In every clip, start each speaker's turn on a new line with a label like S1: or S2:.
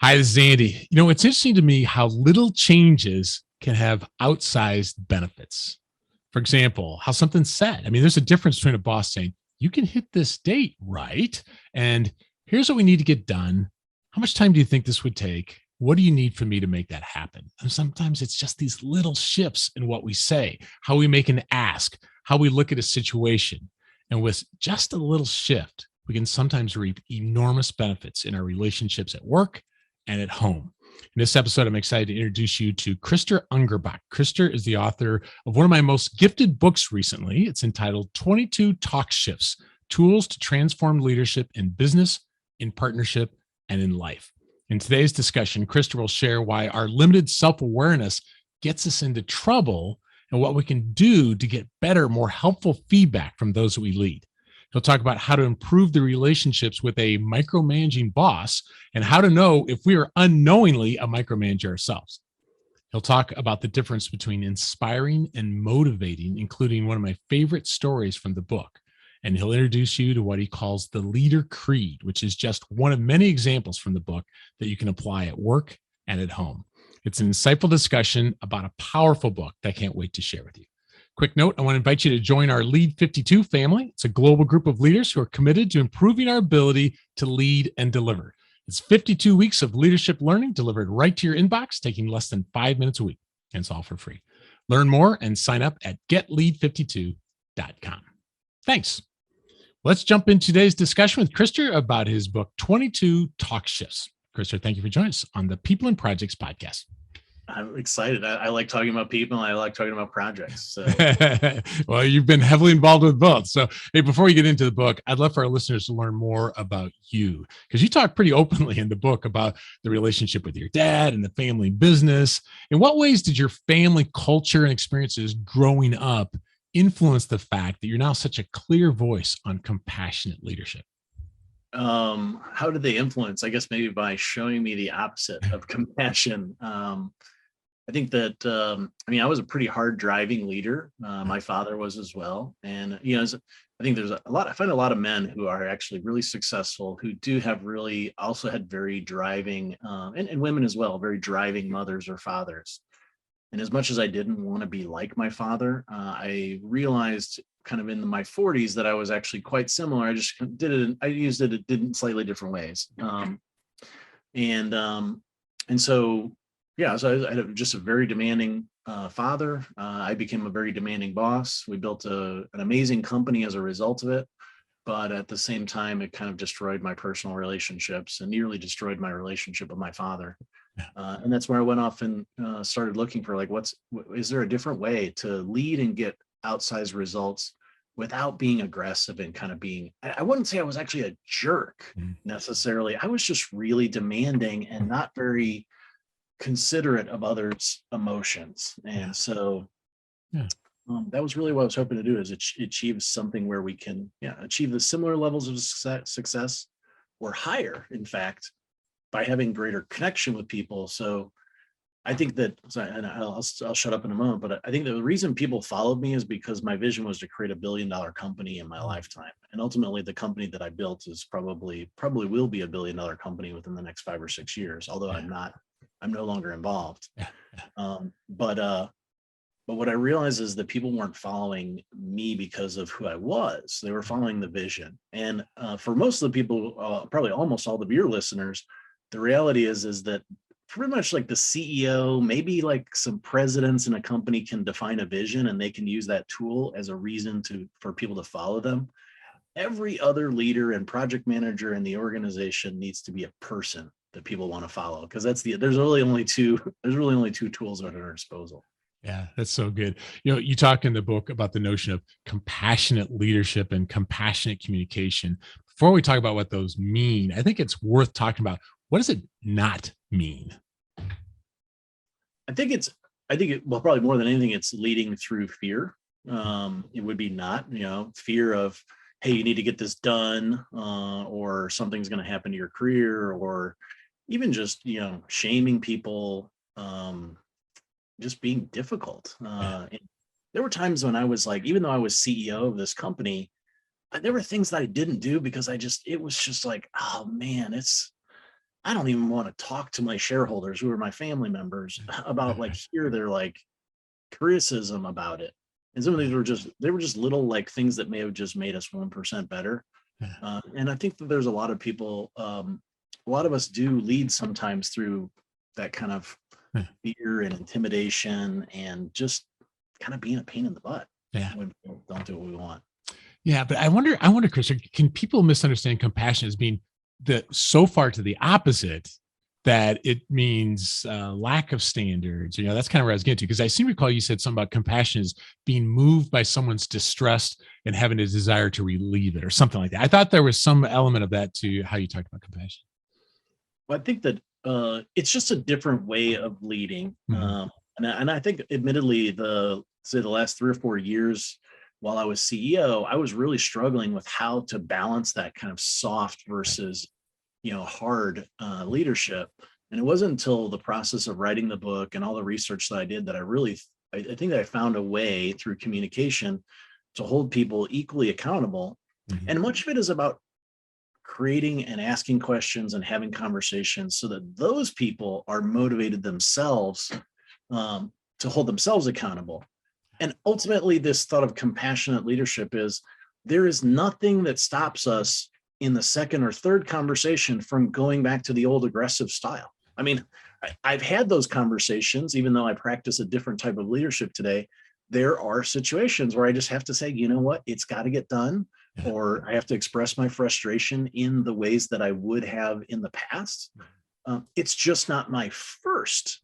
S1: Hi, this is Andy. It's interesting to me how little changes can have outsized benefits. For example, how something's said. There's a difference between a boss saying, you can hit this date, right? And here's what we need to get done. How much time do you think this would take? What do you need from me to make that happen? And sometimes it's just these little shifts in what we say, how we make an ask, how we look at a situation. And with just a little shift, we can sometimes reap enormous benefits in our relationships at work and at home. In this episode, I'm excited to introduce you to Krister Ungerbock. Krister is the author of one of my most gifted books recently. It's entitled 22 Talk Shifts, Tools to Transform Leadership in Business, in Partnership, and in Life. In today's discussion, Krister will share why our limited self-awareness gets us into trouble and what we can do to get better, more helpful feedback from those that we lead. He'll talk about how to improve the relationships with a micromanaging boss and how to know if we are unknowingly a micromanager ourselves. He'll talk about the difference between inspiring and motivating, including one of my favorite stories from the book. And he'll introduce you to what he calls the leader creed, which is just one of many examples from the book that you can apply at work and at home. It's an insightful discussion about a powerful book that I can't wait to share with you. Quick note, I want to invite you to join our Lead 52 family. It's a global group of leaders who are committed to improving our ability to lead and deliver. It's 52 weeks of leadership learning delivered right to your inbox, taking less than 5 minutes a week. And it's all for free. Learn more and sign up at getlead52.com. Thanks. Let's jump into today's discussion with Krister about his book, 22 Talk Shifts. Krister, thank you for joining us on the People and Projects podcast.
S2: I'm excited. I like talking about people. And I like talking about projects. So.
S1: Well, you've been heavily involved with both. So, hey, before we get into the book, I'd love for our listeners to learn more about you, because you talk pretty openly in the book about the relationship with your dad and the family business. In what ways did your family culture and experiences growing up influence the fact that you're now such a clear voice on compassionate leadership?
S2: How did they influence? I guess maybe by showing me the opposite of compassion. I think that, I was a pretty hard driving leader. My father was as well. And, I think there's I find a lot of men who are actually really successful, who do have really also had very driving, and women as well, very driving mothers or fathers. And as much as I didn't want to be like my father, I realized kind of in my 40s that I was actually quite similar. I just did it. I used it in slightly different ways. And so, yeah, so I had just a very demanding father. I became a very demanding boss. We built an amazing company as a result of it. But at the same time, it kind of destroyed my personal relationships and nearly destroyed my relationship with my father. And that's where I went off and started looking for is there a different way to lead and get outsized results without being aggressive and kind of being, I wouldn't say I was actually a jerk necessarily. I was just really demanding and not very considerate of others' emotions. And so that was really what I was hoping to do, is achieve something where we can achieve the similar levels of success or higher, in fact, by having greater connection with people. So I think that, and I'll shut up in a moment, but I think the reason people followed me is because my vision was to create $1 billion company in my lifetime. And ultimately the company that I built is probably will be $1 billion company within the next 5 or 6 years, although I'm no longer involved. But what I realized is that people weren't following me because of who I was. They were following the vision. And for most of the people, probably almost all of your listeners, the reality is that pretty much like the CEO, maybe like some presidents in a company can define a vision and they can use that tool as a reason for people to follow them. Every other leader and project manager in the organization needs to be a person that people want to follow, because there's really only two tools at our disposal.
S1: Yeah, that's so good. You talk in the book about the notion of compassionate leadership and compassionate communication. Before we talk about what those mean, I think it's worth talking about, what does it not mean?
S2: I think probably more than anything, it's leading through fear. It would be not, fear of, hey, you need to get this done, or something's going to happen to your career, or even just, shaming people, just being difficult. And there were times when I was like, even though I was CEO of this company, there were things that I didn't do because it was just like, oh man, I don't even want to talk to my shareholders who are my family members about like hear their like criticism about it. And some of these were just little like things that may have just made us 1% better. And I think that there's a lot of people, a lot of us do lead sometimes through that kind of fear and intimidation and just kind of being a pain in the butt when people don't do what we want.
S1: Yeah, but I wonder, Chris, can people misunderstand compassion as being so far to the opposite that it means lack of standards? That's kind of where I was getting to, because I seem to recall you said something about compassion is being moved by someone's distress and having a desire to relieve it or something like that. I thought there was some element of that to how you talked about compassion.
S2: Well, I think that it's just a different way of leading. And I think admittedly, the last 3 or 4 years while I was CEO, I was really struggling with how to balance that kind of soft versus, hard leadership. And it wasn't until the process of writing the book and all the research that I did that I think that I found a way through communication to hold people equally accountable. And much of it is about creating and asking questions and having conversations so that those people are motivated themselves to hold themselves accountable. And ultimately, this thought of compassionate leadership is there is nothing that stops us in the second or third conversation from going back to the old aggressive style. I mean, I've had those conversations, even though I practice a different type of leadership today. There are situations where I just have to say, you know what, it's got to get done, or I have to express my frustration in the ways that I would have in the past. It's just not my first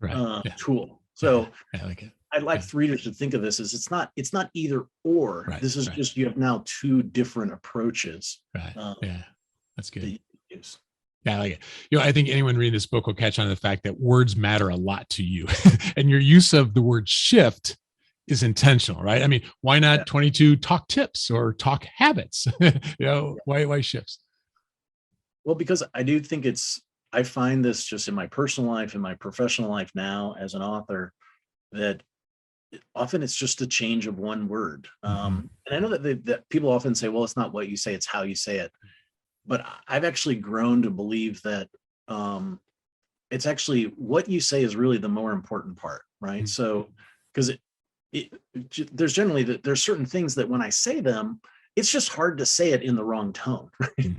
S2: tool. So
S1: I like it.
S2: I'd like readers to think of this as it's not either or. This is just, you have now two different approaches.
S1: That's good.
S2: That you use.
S1: Yeah, I like it. I think anyone reading this book will catch on to the fact that words matter a lot to you, and your use of the word shift is intentional, right? I mean, why not 22 talk tips or talk habits? Why shifts?
S2: Well, because I do think I find this just in my personal life, in my professional life now as an author, that often it's just a change of one word. And I know that people often say, well, it's not what you say, it's how you say it. But I've actually grown to believe that it's actually what you say is really the more important part, right? So, because there's certain things that when I say them, it's just hard to say it in the wrong tone. Right?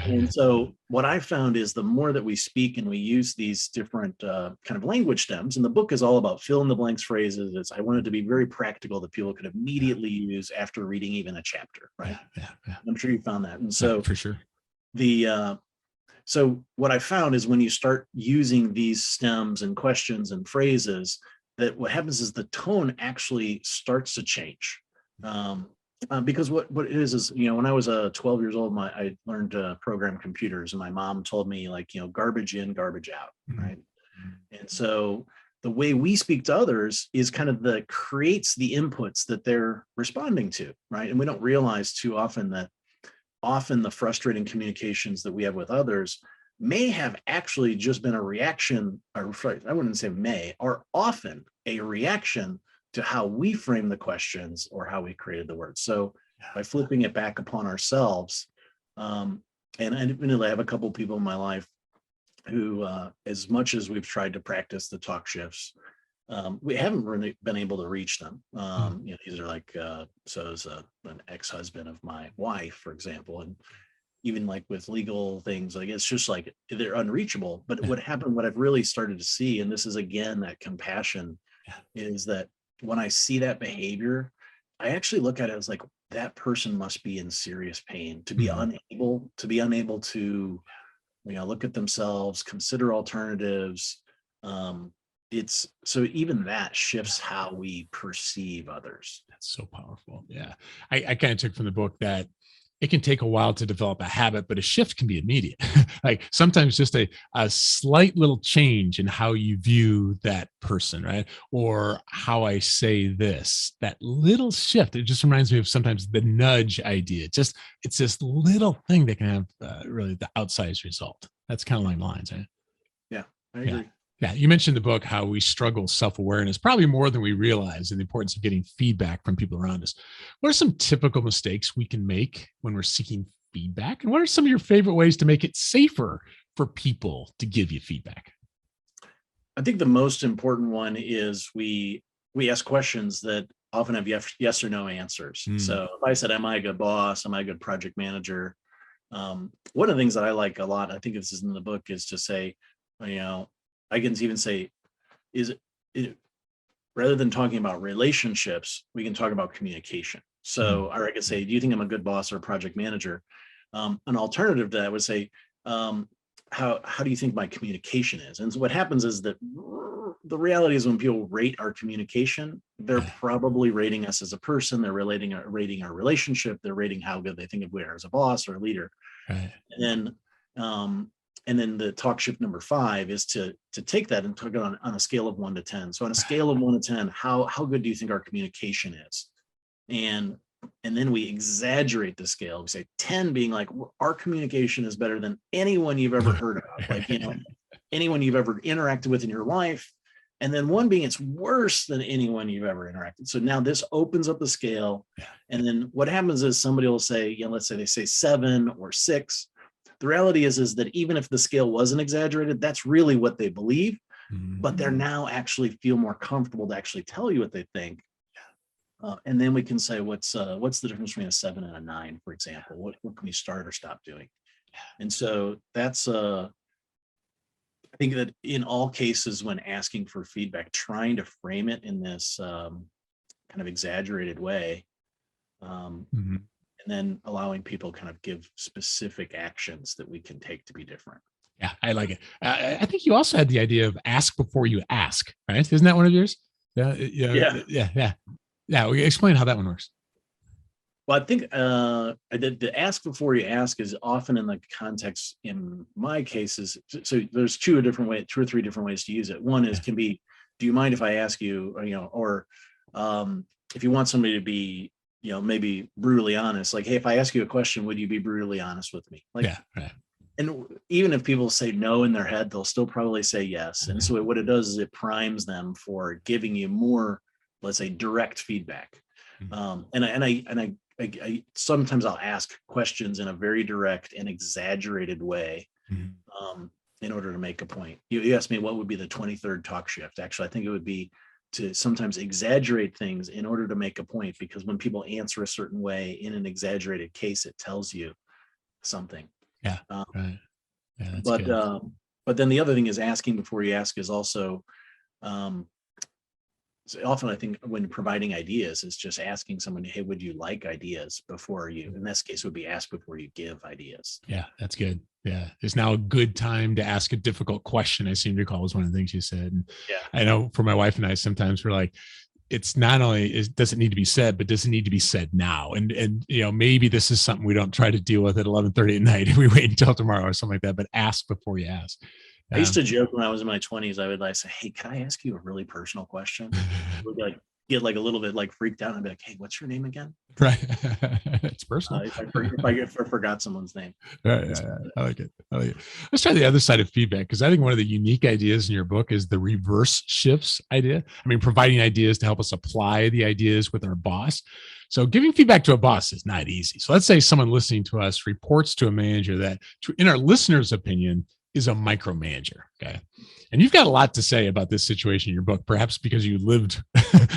S2: And so what I found is the more that we speak and we use these different kind of language stems, and the book is all about fill in the blanks phrases. I wanted to be very practical that people could immediately use after reading even a chapter, right? I'm sure you found that. And so
S1: for sure.
S2: So what I found is when you start using these stems and questions and phrases, that what happens is the tone actually starts to change. Because what it is, when I was 12 years old, I learned to program computers, and my mom told me, like, garbage in, garbage out, right? And so the way we speak to others is kind of creates the inputs that they're responding to, right? And we don't realize too often that often the frustrating communications that we have with others may have actually just been a reaction, or I wouldn't say may, are often a reaction to how we frame the questions or how we created the words. So by flipping it back upon ourselves, and admittedly, I have a couple of people in my life who, as much as we've tried to practice the talk shifts, we haven't really been able to reach them. These are like, so as an ex-husband of my wife, for example, and even like with legal things, like it's just like they're unreachable. But what I've really started to see, and this is again that compassion, is that when I see that behavior, I actually look at it as like that person must be in serious pain to be unable to look at themselves, consider alternatives. It's so even that shifts how we perceive others.
S1: That's so powerful. Yeah. I kind of took from the book that it can take a while to develop a habit, but a shift can be immediate. Like sometimes just a slight little change in how you view that person, right? Or how I say this, that little shift. It just reminds me of sometimes the nudge idea. It's this little thing that can have really the outsized result. That's kind of along the lines, right?
S2: Yeah, I agree.
S1: Yeah, you mentioned the book, how we struggle self-awareness, probably more than we realize, and the importance of getting feedback from people around us. What are some typical mistakes we can make when we're seeking feedback? And what are some of your favorite ways to make it safer for people to give you feedback?
S2: I think the most important one is we ask questions that often have yes or no answers. So if I said, am I a good boss? Am I a good project manager? One of the things that I like a lot, I think this is in the book, is to say, I can even say, is it, rather than talking about relationships, we can talk about communication. So or I could say, do you think I'm a good boss or a project manager? An alternative to that would say, how do you think my communication is? And so what happens is that the reality is when people rate our communication, they're probably rating us as a person, they're rating our relationship, they're rating how good they think of we are as a boss or a leader.
S1: Right.
S2: And then the talk shift number 5 is to take that and talk it on a scale of 1 to 10. So on a scale of 1 to 10, how good do you think our communication is? And then we exaggerate the scale. We say 10 being like, our communication is better than anyone you've ever heard of, like, anyone you've ever interacted with in your life. And then 1 being it's worse than anyone you've ever interacted. So now this opens up the scale. And then what happens is somebody will say, let's say they say 7 or 6. The reality is that even if the scale wasn't exaggerated, that's really what they believe, but they're now actually feel more comfortable to actually tell you what they think. And then we can say, what's the difference between a 7 and a 9, for example? What can we start or stop doing? And so that's I think that in all cases, when asking for feedback, trying to frame it in this kind of exaggerated way, and then allowing people kind of give specific actions that we can take to be different.
S1: Yeah, I like it. I think you also had the idea of ask before you ask, right? Isn't that one of yours? Yeah. Explain how that one works.
S2: Well, I think the ask before you ask is often in the context, in my cases. So there's 2 or 3 different ways to use it. One is can be, do you mind if I ask you, or if you want somebody to be, maybe brutally honest, like, hey, if I ask you a question, would you be brutally honest with me? Like, and even if people say no in their head, they'll still probably say yes. And so what it does is it primes them for giving you more, let's say, direct feedback. And I sometimes I'll ask questions in a very direct and exaggerated way in order to make a point. You asked me what would be the 23rd talk shift. Actually, I think it would be to sometimes exaggerate things in order to make a point, because when people answer a certain way in an exaggerated case, it tells you something.
S1: Right. Yeah, that's
S2: but
S1: good.
S2: But then the other thing is asking before you ask is also so often I think when providing ideas is just asking someone, hey, would you like ideas before you, in this case would be ask before you give ideas.
S1: Yeah, that's good. Yeah. It's now a good time to ask a difficult question, I seem to recall, was one of the things you said. And I know for my wife and I, sometimes we're like, it's not only does it need to be said, but does it need to be said now? And maybe this is something we don't try to deal with at 11:30 at night. We wait until tomorrow or something like that, but ask before you ask.
S2: I used to joke when I was in my 20s, I would like say, hey, can I ask you a really personal question? Would like get like a little bit like freaked out and I'd be like, hey, what's your name again?
S1: Right. It's personal.
S2: If I forgot someone's name.
S1: Right. I like it. Let's try the other side of feedback, because I think one of the unique ideas in your book is the reverse shifts idea. I mean, providing ideas to help us apply the ideas with our boss. So giving feedback to a boss is not easy. So let's say someone listening to us reports to a manager that, in our listener's opinion, is a micromanager. Okay. And you've got a lot to say about this situation in your book, perhaps because you lived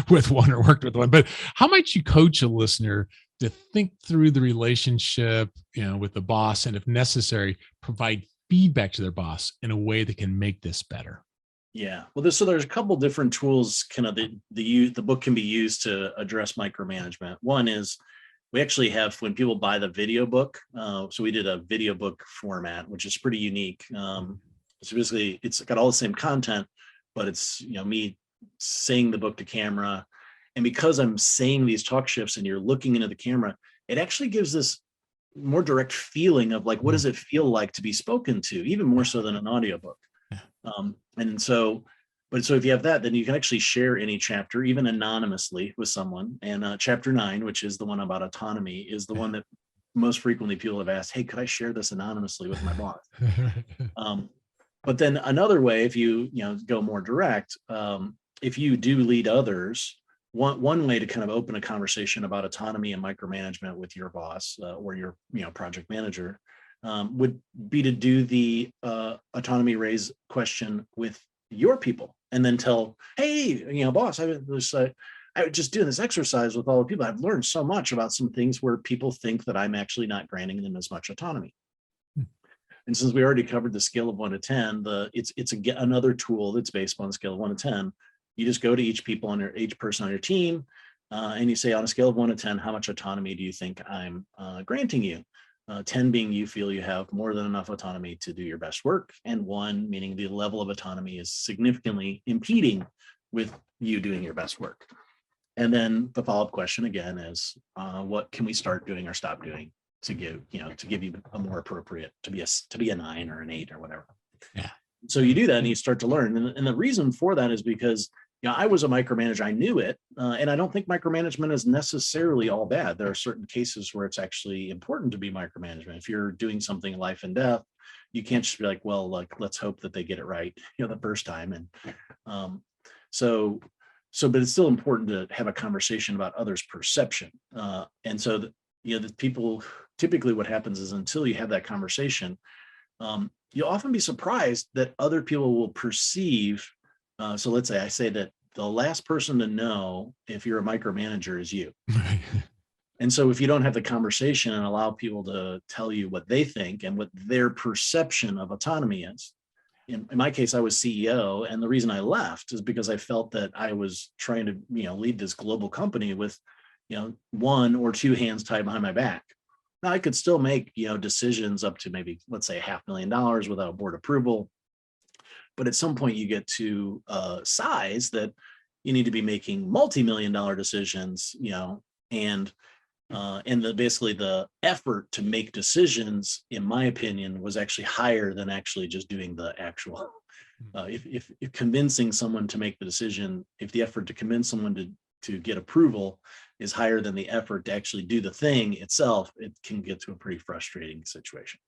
S1: with one or worked with one, but how might you coach a listener to think through the relationship, with the boss, and if necessary, provide feedback to their boss in a way that can make this better?
S2: Yeah. Well, there's a couple different tools kind of the book can be used to address micromanagement. One is we actually have, when people buy the video book, so we did a video book format, which is pretty unique. So basically it's got all the same content, but it's, me saying the book to camera. And because I'm saying these talk shifts and you're looking into the camera, it actually gives this more direct feeling of like, what does it feel like to be spoken to, even more so than an audiobook. So if you have that, then you can actually share any chapter, even anonymously, with someone. And chapter 9, which is the one about autonomy, is the one that most frequently people have asked, hey, could I share this anonymously with my boss? But then another way, if you go more direct, if you do lead others, one way to kind of open a conversation about autonomy and micromanagement with your boss or your project manager would be to do the autonomy raise question with your people, and then tell, hey, boss, I was just doing this exercise with all the people. I've learned so much about some things where people think that I'm actually not granting them as much autonomy. And since we already covered the scale of 1 to 10, it's another tool that's based on the scale of 1 to 10. You just go to each person on your team, and you say, on a scale of 1 to 10, how much autonomy do you think I'm granting you? 10 being you feel you have more than enough autonomy to do your best work, and 1 meaning the level of autonomy is significantly impeding with you doing your best work. And then the follow-up question again is, what can we start doing or stop doing to give you a more appropriate, to be a 9 or an 8 or whatever.
S1: Yeah.
S2: So you do that and you start to learn. And the reason for that is because I was a micromanager. I knew it. And I don't think micromanagement is necessarily all bad. There are certain cases where it's actually important to be micromanagement. If you're doing something life and death, you can't just be like, well, let's hope that they get it right, the first time. And but it's still important to have a conversation about others' perception. And so the people, typically what happens is, until you have that conversation, you'll often be surprised that other people will perceive. So let's say I say that the last person to know if you're a micromanager is you. And so if you don't have the conversation and allow people to tell you what they think and what their perception of autonomy is. In my case, I was CEO, and the reason I left is because I felt that I was trying to, lead this global company with, 1 or 2 hands tied behind my back. Now I could still make, decisions up to maybe, let's say, $500,000 without board approval. But at some point you get to a size that you need to be making multi-million-dollar decisions, and basically the effort to make decisions, in my opinion, was actually higher than actually just doing the actual. If convincing someone to make the decision, if the effort to convince someone to get approval is higher than the effort to actually do the thing itself, it can get to a pretty frustrating situation.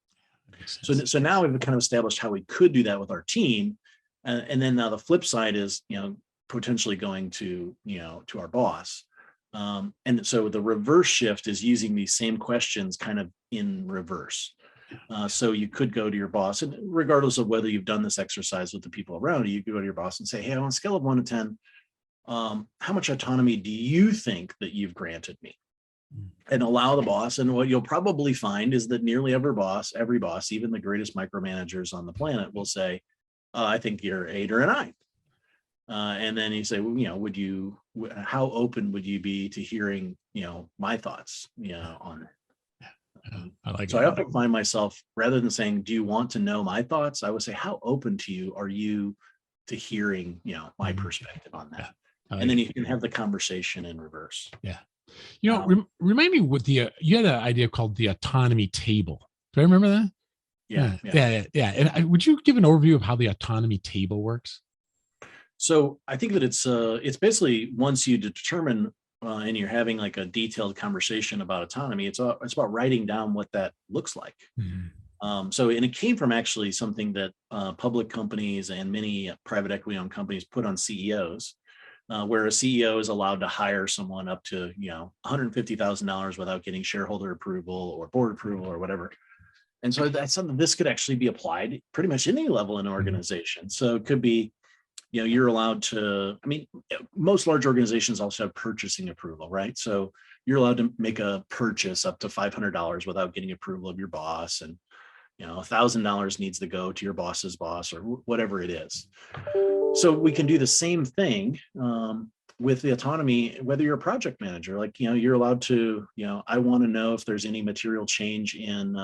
S2: So now we've kind of established how we could do that with our team, and then now the flip side is potentially going to to our boss. And so the reverse shift is using these same questions kind of in reverse. So you could go to your boss, and regardless of whether you've done this exercise with the people around you, could go to your boss and say, hey, on a scale of 1 to 10, how much autonomy do you think that you've granted me? And allow the boss. And what you'll probably find is that nearly every boss, even the greatest micromanagers on the planet, will say, I think you're 8 or a 9. And then you say, well, how open would you be to hearing, my thoughts, on it?
S1: I like
S2: so
S1: it.
S2: I often find myself, rather than saying, do you want to know my thoughts? I would say, how open are you to hearing, my perspective on that? And then you can have the conversation in reverse.
S1: Yeah. Remind me what you had an idea called the autonomy table. Do I remember that? Yeah. And would you give an overview of how the autonomy table works?
S2: So I think that it's basically, once you determine and you're having like a detailed conversation about autonomy, it's about writing down what that looks like. Mm-hmm. And it came from actually something that public companies and many private equity owned companies put on CEOs. Where a CEO is allowed to hire someone up to, $150,000 without getting shareholder approval or board approval or whatever. And so that's something, this could actually be applied pretty much any level in an organization. So it could be, you're allowed to, most large organizations also have purchasing approval, right? So you're allowed to make a purchase up to $500 without getting approval of your boss. And, $1,000 needs to go to your boss's boss or whatever it is. So we can do the same thing with the autonomy, whether you're a project manager, like, you're allowed to, I want to know if there's any material change in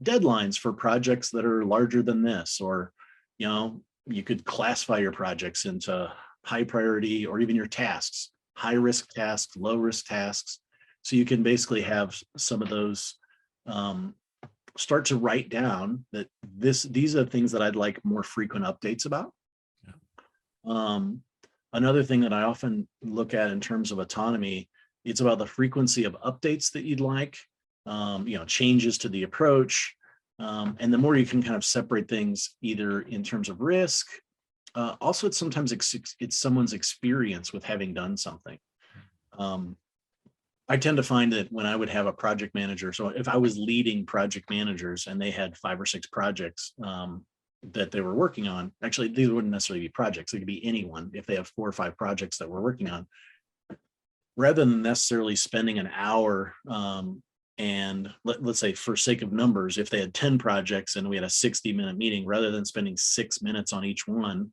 S2: deadlines for projects that are larger than this, or, you could classify your projects into high priority, or even your tasks, high risk tasks, low risk tasks. So you can basically have some of those start to write down that these are things that I'd like more frequent updates about. Another thing that I often look at in terms of autonomy, it's about the frequency of updates that you'd like, changes to the approach. And the more you can kind of separate things, either in terms of risk, also it's someone's experience with having done something. I tend to find that when I would have a project manager, so if I was leading project managers and they had 5 or 6 projects that they were working on, actually, these wouldn't necessarily be projects. They could be anyone. If they have 4 or 5 projects that we're working on, rather than necessarily spending an hour and let's say for sake of numbers, if they had 10 projects and we had a 60-minute meeting, rather than spending 6 minutes on each one,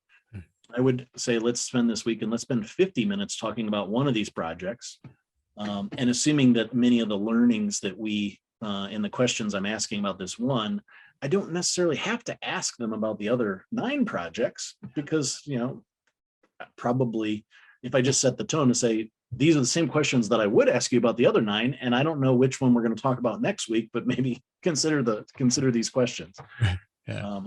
S2: I would say, let's spend this week and let's spend 50 minutes talking about one of these projects. And assuming that many of the learnings that we, in the questions I'm asking about this one, I don't necessarily have to ask them about the other 9 projects, because, probably if I just set the tone to say, these are the same questions that I would ask you about the other 9, and I don't know which one we're going to talk about next week, but maybe consider these questions.
S1: Yeah.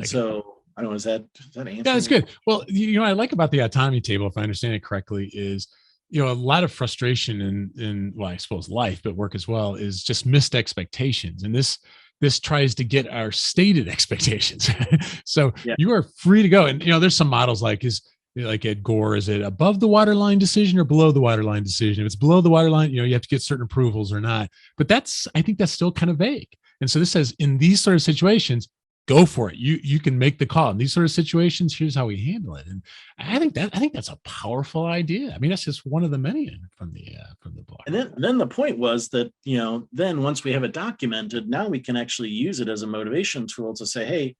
S2: So I don't know, is that answering?
S1: Yeah, that's good. Well, what I like about the autonomy table, if I understand it correctly, is a lot of frustration in well, I suppose life, but work as well, is just missed expectations. And this tries to get our stated expectations. So
S2: Yeah.
S1: you are free to go. And there's some models like Ed Gore, is it above the waterline decision or below the waterline decision? If it's below the waterline, you have to get certain approvals or not. But I think that's still kind of vague. And so this says, in these sort of situations, go for it. You can make the call. In these sort of situations, here's how we handle it. And I think that's a powerful idea. I mean, that's just one of the many from the book.
S2: And then the point was that, then once we have it documented, now we can actually use it as a motivation tool to say, hey,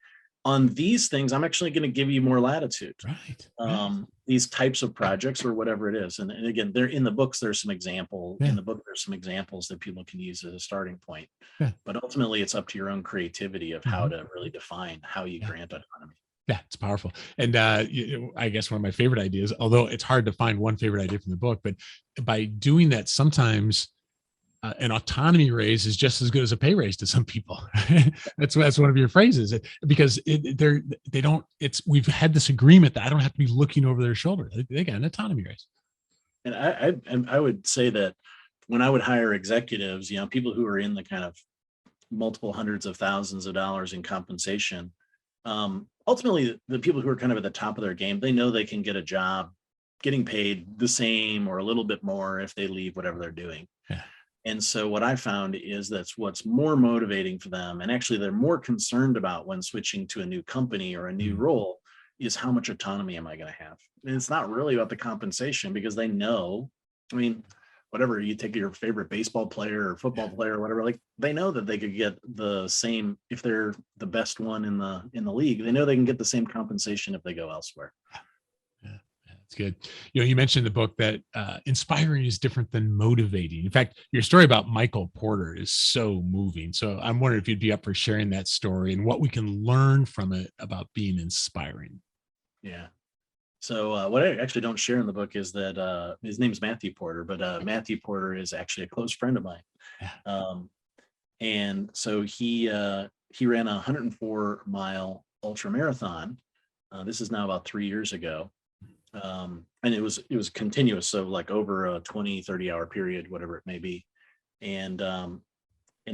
S2: on these things, I'm actually going to give you more latitude.
S1: Right.
S2: These types of projects or whatever it is. And again, they're in the books. There's some examples in the book. There's some examples that people can use as a starting point.
S1: Yeah.
S2: But ultimately, it's up to your own creativity of how to really define how you grant autonomy.
S1: Yeah, it's powerful. And I guess one of my favorite ideas, although it's hard to find one favorite idea from the book, but by doing that, sometimes an autonomy raise is just as good as a pay raise to some people. That's one of your phrases, because we've had this agreement that I don't have to be looking over their shoulder. They got an autonomy raise.
S2: And I would say that when I would hire executives, people who are in the kind of multiple hundreds of thousands of dollars in compensation, ultimately the people who are kind of at the top of their game, they know they can get a job getting paid the same or a little bit more if they leave whatever they're doing.
S1: Yeah.
S2: And so what I found is that's what's more motivating for them, and actually they're more concerned about when switching to a new company or a new role, is how much autonomy am I going to have? And it's not really about the compensation, because they know, I mean, whatever, you take your favorite baseball player or football player or whatever, like they know that they could get the same, if they're the best one in the league, they know they can get the same compensation if they go elsewhere.
S1: It's good. You mentioned in the book that inspiring is different than motivating. In fact, your story about Michael Porter is so moving. So I'm wondering if you'd be up for sharing that story and what we can learn from it about being inspiring.
S2: Yeah. So what I actually don't share in the book is that his name's Matthew Porter, but Matthew Porter is actually a close friend of mine.
S1: Yeah.
S2: And so he ran a 104-mile ultra marathon. This is now about 3 years ago. And it was continuous. So like over a 20-30 hour period, whatever it may be. And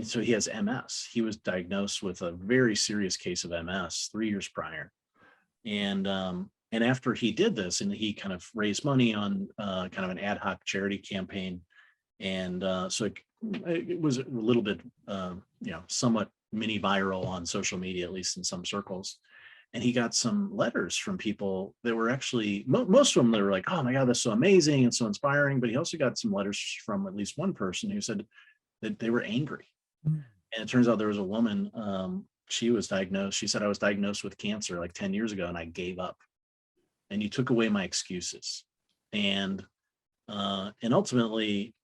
S2: so he has MS. He was diagnosed with a very serious case of MS 3 years prior. And after he did this, and he kind of raised money on kind of an ad hoc charity campaign. And so it was a little bit, somewhat mini viral on social media, at least in some circles. And he got some letters from people that were actually, most of them, they were like, oh my God, that's so amazing and so inspiring. But he also got some letters from at least one person who said that they were angry. And it turns out there was a woman, she was diagnosed. She said, I was diagnosed with cancer like 10 years ago and I gave up. And you took away my excuses. And ultimately,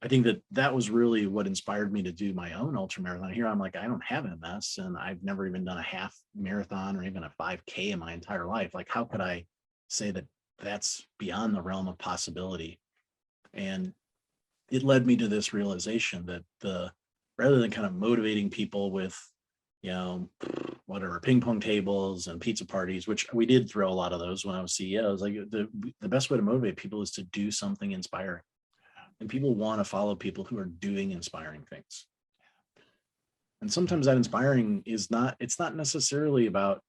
S2: I think that was really what inspired me to do my own ultra marathon. Here I'm like, I don't have MS, and I've never even done a half marathon or even a 5K in my entire life. Like, how could I say that that's beyond the realm of possibility? And it led me to this realization that rather than kind of motivating people with, whatever, ping pong tables and pizza parties, which we did throw a lot of those when I was CEO, I was like, the best way to motivate people is to do something inspiring. And people want to follow people who are doing inspiring things. And sometimes that inspiring it's not necessarily about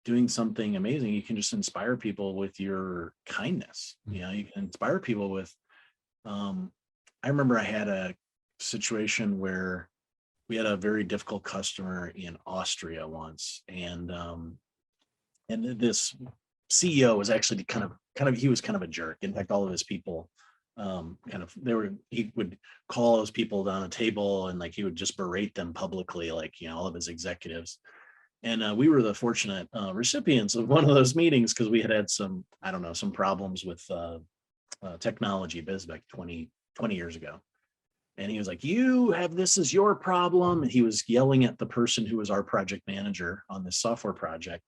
S2: doing something amazing. You can just inspire people with your kindness. You can inspire people with I remember I had a situation where we had a very difficult customer in Austria once, and this CEO was actually kind of he was kind of a jerk. In fact, all of his people kind of he would call those people down a table and like he would just berate them publicly, like all of his executives. And we were the fortunate recipients of one of those meetings because we had some, I don't know, some problems with technology biz back 20 years ago. And he was like, you have this as your problem. And he was yelling at the person who was our project manager on this software project.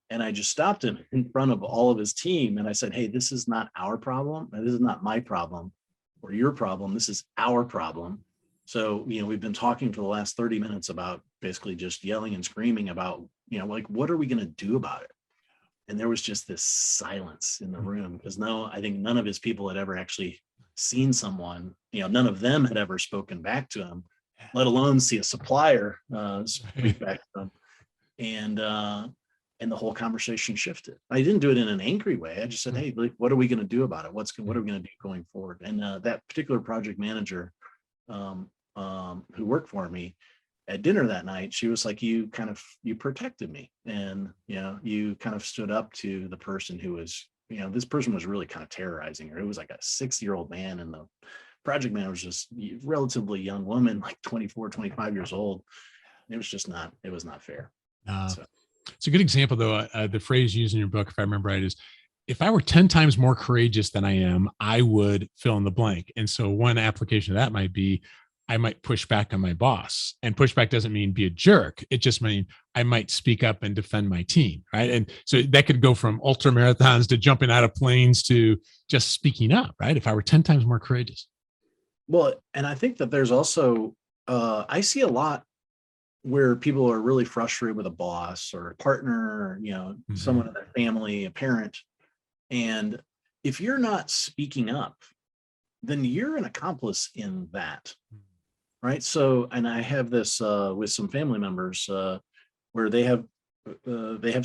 S2: And I just stopped him in front of all of his team. And I said, hey, this is not our problem. This is not my problem or your problem. This is our problem. So, we've been talking for the last 30 minutes about basically just yelling and screaming about, like, what are we going to do about it? And there was just this silence in the room because I think none of his people had ever actually seen someone, none of them had ever spoken back to him, let alone see a supplier speak back to them. And the whole conversation shifted. I didn't do it in an angry way. I just said, hey, like, what are we going to do about it? What are we going to do going forward? And that particular project manager who worked for me at dinner that night, she was like, you protected me. And, you kind of stood up to the person who was, this person was really kind of terrorizing her. It was like a 60-year-old man, and the project manager was just a relatively young woman, like 24, 25 years old. It was not fair. So.
S1: It's a good example, though. The phrase used in your book, if I remember right, is if I were 10 times more courageous than I am, I would fill in the blank. And so one application of that might be, I might push back on my boss. And pushback doesn't mean be a jerk. It just means I might speak up and defend my team, right? And so that could go from ultra marathons to jumping out of planes to just speaking up, right? If I were 10 times more courageous.
S2: Well, and I think that there's also, I see a lot where people are really frustrated with a boss or a partner, or, someone in their family, a parent. And if you're not speaking up, then you're an accomplice in that. Right. So, and I have this with some family members where they have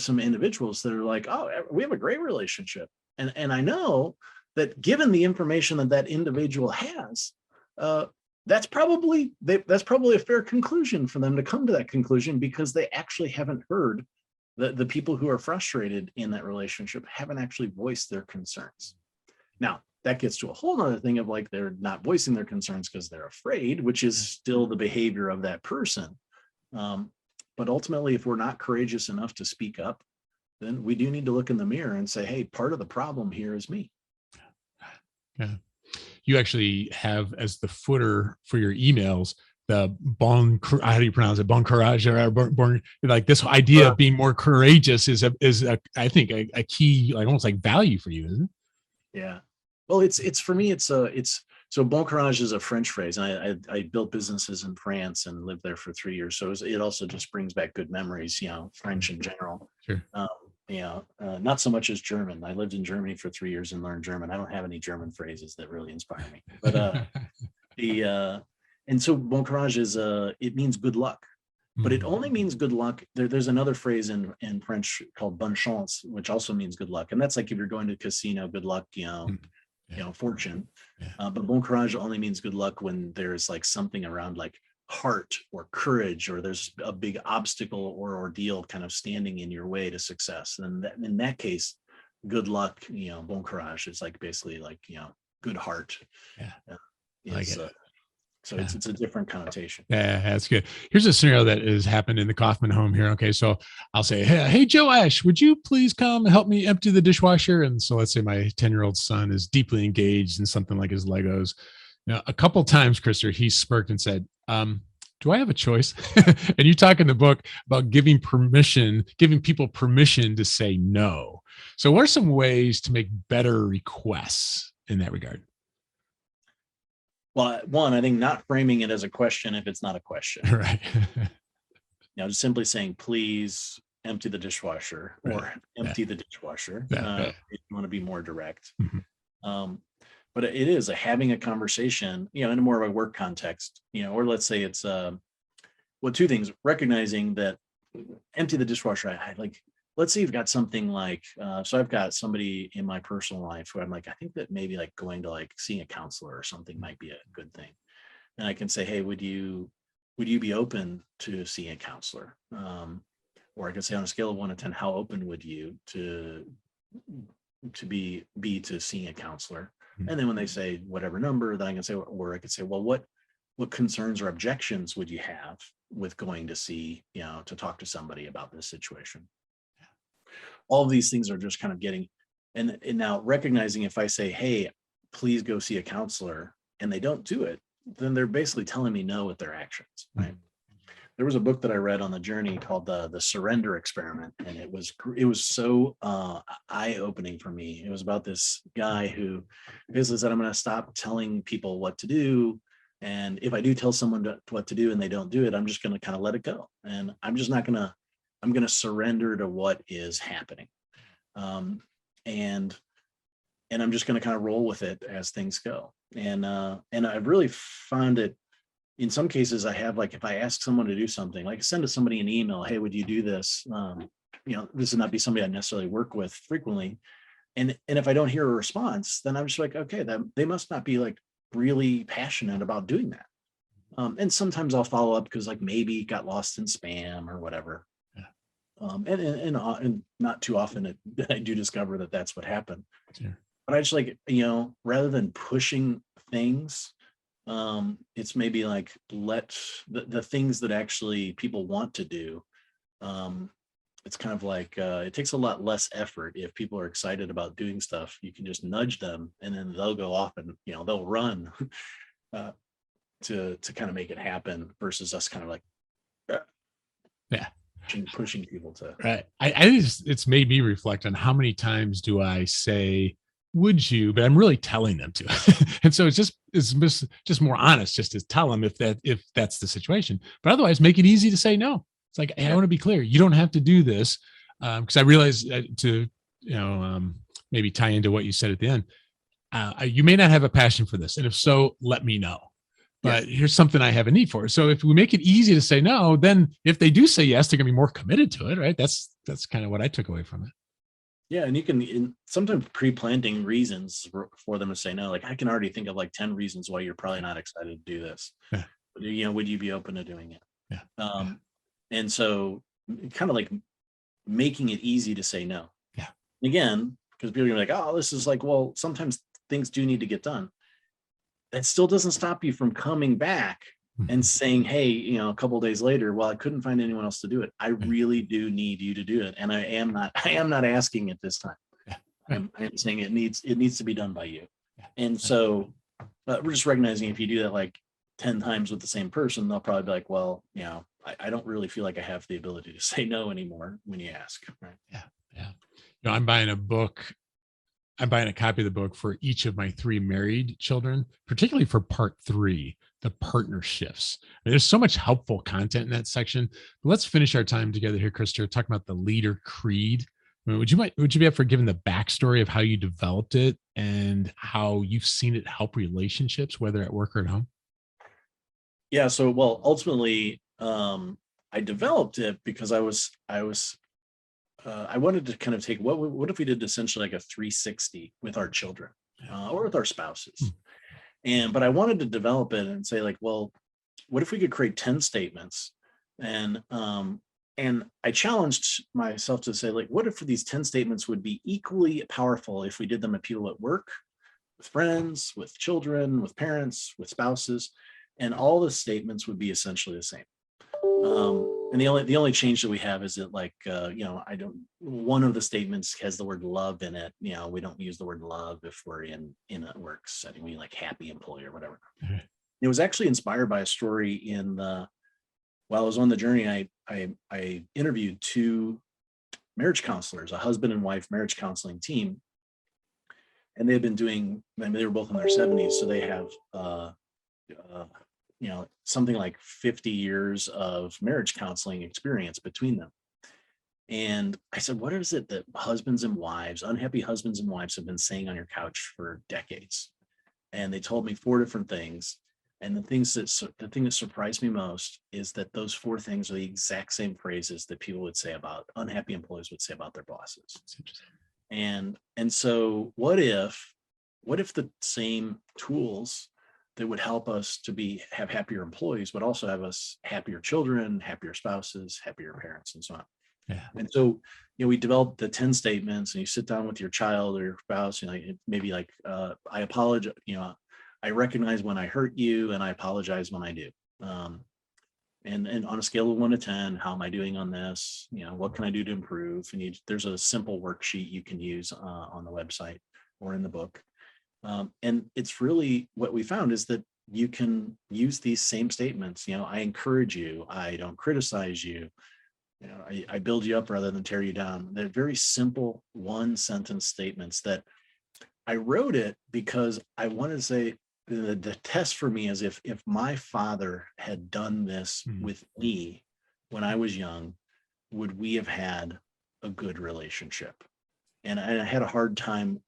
S2: some individuals that are like, oh, we have a great relationship. And I know that given the information that individual has, that's probably a fair conclusion for them to come to that conclusion, because they actually haven't heard the people who are frustrated in that relationship haven't actually voiced their concerns. Now, that gets to a whole other thing of like, they're not voicing their concerns because they're afraid, which is still the behavior of that person. But ultimately, if we're not courageous enough to speak up, then we do need to look in the mirror and say, hey, part of the problem here is me.
S1: Yeah. You actually have as the footer for your emails, the how do you pronounce it? Bon courage, or bon, like this idea of being more courageous is I think a key, like almost like value for you, isn't it?
S2: Yeah. Well, it's for me, it's so bon courage is a French phrase. And I built businesses in France and lived there for 3 years. So it also just brings back good memories, French in general.
S1: Sure.
S2: Not so much as German. I lived in Germany for 3 years and learned German. I don't have any German phrases that really inspire me. But and so bon courage is it means good luck. But it only means good luck. There's another phrase in French called bonne chance, which also means good luck. And that's like if you're going to a casino, good luck, fortune.
S1: Yeah.
S2: But bon courage only means good luck when there's like something around like heart or courage, or there's a big obstacle or ordeal kind of standing in your way to success. And in that case, good luck, bon courage is like basically like, good heart.
S1: Yeah.
S2: So it's a different connotation.
S1: Yeah, that's good. Here's a scenario that has happened in the Kaufman home here. Okay, so I'll say, hey, Joash, would you please come help me empty the dishwasher? And so let's say my 10-year-old son is deeply engaged in something like his Legos. Now, a couple times, Krister, he smirked and said, do I have a choice? And you talk in the book about giving people permission to say no. So what are some ways to make better requests in that regard?
S2: Well, one, I think not framing it as a question if it's not a question.
S1: Right.
S2: Just simply saying, please empty the dishwasher, or
S1: Right.
S2: empty the dishwasher.
S1: Yeah.
S2: If you want to be more direct.
S1: Mm-hmm.
S2: But it is having a conversation, in a more of a work context, or let's say it's, two things: recognizing that empty the dishwasher. let's say you've got something like, so I've got somebody in my personal life who I'm like, I think that maybe like going to like seeing a counselor or something might be a good thing. And I can say, hey, would you be open to seeing a counselor? Or I could say on a scale of 1 to 10, how open would you to be to seeing a counselor? And then when they say whatever number, then I can say, or I could say, well, what concerns or objections would you have with going to see, to talk to somebody about this situation? All of these things are just kind of getting, and now recognizing if I say, hey, please go see a counselor, and they don't do it, then they're basically telling me no with their actions, right? There was a book that I read on the journey called the Surrender Experiment, and it was so eye opening for me. It was about this guy who basically said, "I'm going to stop telling people what to do, and if I do tell someone what to do and they don't do it, I'm just going to kind of let it go, and I'm just not going to. I'm going to surrender to what is happening, and I'm just going to kind of roll with it as things go." And I've really found it. In some cases, I have, like, if I ask someone to do something, like send to somebody an email, hey, would you do this? This would not be somebody I necessarily work with frequently. And if I don't hear a response, then I'm just like, okay, that they must not be like really passionate about doing that. And sometimes I'll follow up because like maybe it got lost in spam or whatever.
S1: Yeah.
S2: And not too often I do discover that that's what happened.
S1: Sure.
S2: But I just like, rather than pushing things, it's maybe like let the things that actually people want to do. It's kind of like it takes a lot less effort if people are excited about doing stuff. You can just nudge them, and then they'll go off and they'll run uh, to kind of make it happen. Versus us kind of like
S1: Yeah,
S2: pushing people to.
S1: right. It's made me reflect on how many times do I say, would you, but I'm really telling them to. And so it's more honest just to tell them if that's the situation, but otherwise make it easy to say no. It's like, hey, I want to be clear, you don't have to do this, because I realize to maybe tie into what you said at the end, you may not have a passion for this, and if so, let me know, but here's something I have a need for. So if we make it easy to say no, then if they do say yes, they're gonna be more committed to it, right? That's kind of what I took away from it.
S2: Yeah, and you can sometimes pre-planting reasons for them to say no. Like I can already think of like 10 reasons why you're probably not excited to do this.
S1: Yeah.
S2: But, would you be open to doing it?
S1: Yeah.
S2: And so kind of like making it easy to say no.
S1: Yeah.
S2: Again, because people are gonna be like, oh, this is like, well, sometimes things do need to get done. That still doesn't stop you from coming back and saying, hey, a couple of days later, well, I couldn't find anyone else to do it. I really do need you to do it. And I am not asking it this time.
S1: Yeah.
S2: I am saying it needs to be done by you. And so we're just recognizing if you do that like 10 times with the same person, they'll probably be like, well, I don't really feel like I have the ability to say no anymore when you ask. Right.
S1: Yeah. Yeah. I'm buying a book. I'm buying a copy of the book for each of my 3 married children, particularly for part 3, the partnerships. There's so much helpful content in that section. But let's finish our time together here, Krister, talking about the leader creed. Would you be up for giving the backstory of how you developed it and how you've seen it help relationships, whether at work or at home?
S2: Yeah. So, well, ultimately, I developed it because I wanted to kind of take what if we did essentially like a 360 with our children or with our spouses, but I wanted to develop it and say like, well, what if we could create 10 statements, and I challenged myself to say like, what if these 10 statements would be equally powerful if we did them at people at work, with friends, with children, with parents, with spouses, and all the statements would be essentially the same. And the only change that we have is that like one of the statements has the word love in it. We don't use the word love if we're in a work setting. We like happy employee or whatever. It was actually inspired by a story while I was on the journey, I interviewed 2 marriage counselors, a husband and wife marriage counseling team, and they had been doing. They were both in their 70s, so they have something like 50 years of marriage counseling experience between them. And I said, what is it that unhappy husbands and wives have been saying on your couch for decades? And they told me 4 different things. And the thing that surprised me most is that those four things are the exact same phrases that people would say about unhappy employees would say about their bosses.
S1: That's interesting.
S2: And so what if the same tools that would help us to have happier employees would also have us happier children, happier spouses, happier parents, and so on.
S1: Yeah.
S2: And so, we developed the 10 statements, and you sit down with your child or your spouse, maybe like, I apologize, I recognize when I hurt you, and I apologize when I do. And on a scale of 1 to 10, how am I doing on this? What can I do to improve? And there's a simple worksheet you can use on the website or in the book. And it's really what we found is that you can use these same statements. I encourage you. I don't criticize you. I build you up rather than tear you down. They're very simple 1-sentence statements that I wrote it because I wanted to say the test for me is if my father had done this with me when I was young, would we have had a good relationship? And I had a hard time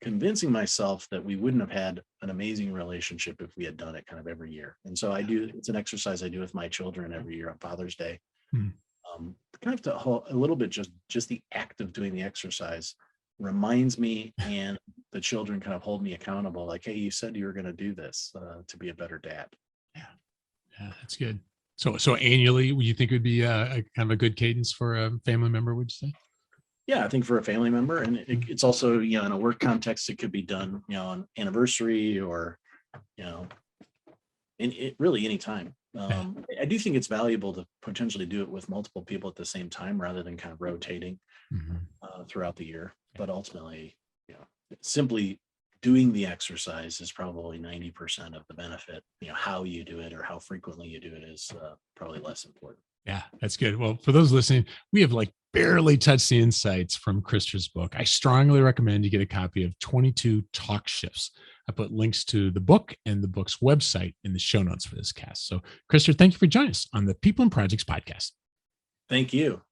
S2: convincing myself that we wouldn't have had an amazing relationship if we had done it kind of every year. And so it's an exercise I do with my children every year on Father's Day. Kind of a little bit just the act of doing the exercise reminds me, and the children kind of hold me accountable. Like, hey, you said you were going to do this to be a better dad.
S1: Yeah, that's good. So annually, would you think it would be a kind of a good cadence for a family member? Would you say?
S2: Yeah, I think for a family member, and it's also in a work context, it could be done on anniversary or in really any time. I do think it's valuable to potentially do it with multiple people at the same time rather than kind of rotating throughout the year. But ultimately, simply doing the exercise is probably 90% of the benefit. How you do it or how frequently you do it is probably less important.
S1: Yeah, that's good. Well, for those listening, we have barely touched the insights from Krister's book. I strongly recommend you get a copy of 22 Talk Shifts. I put links to the book and the book's website in the show notes for this cast. So, Krister, thank you for joining us on the People and Projects podcast.
S2: Thank you.